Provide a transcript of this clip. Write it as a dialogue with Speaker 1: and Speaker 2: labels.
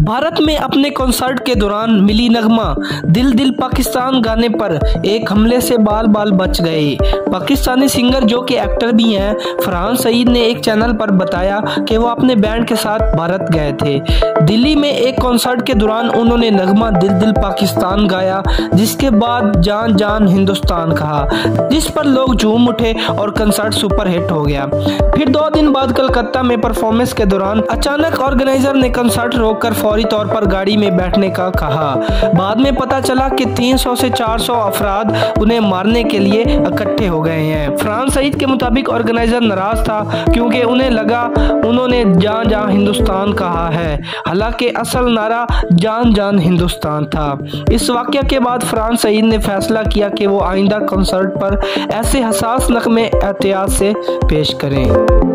Speaker 1: भारत में अपने कॉन्सर्ट के दौरान मिली नगमा दिल दिल पाकिस्तान गाने पर एक हमले से बाल बाल बच गए। पाकिस्तानी सिंगर जो कि एक्टर भी हैं, फरहान सईद ने एक चैनल पर बताया कि वो अपने बैंड के साथ भारत गए थे। दिल्ली में एक कॉन्सर्ट के दौरान उन्होंने नगमा दिल दिल पाकिस्तान गाया, जिसके बाद जान जान हिंदुस्तान कहा, जिस पर लोग झूम उठे और कॉन्सर्ट सुपर हिट हो गया। फिर 2 दिन बाद कलकत्ता में परफॉर्मेंस के दौरान अचानक ऑर्गेनाइजर ने कॉन्सर्ट रोककर फौरी तौर पर गाड़ी में बैठने का कहा। बाद में पता चला कि 300 से 400 अफराद उन्हें मारने के लिए इकट्ठे हो गए हैं। फरहान सईद के मुताबिक ऑर्गेनाइजर नाराज था क्योंकि उन्हें लगा उन्होंने जान जान हिंदुस्तान कहा है, हालांकि असल नारा जान जान हिंदुस्तान था। इस वाकये के बाद फरहान सईद ने फैसला किया कि वो आइंदा कॉन्सर्ट पर ऐसे हसास नगमे एहतियात से पेश करें।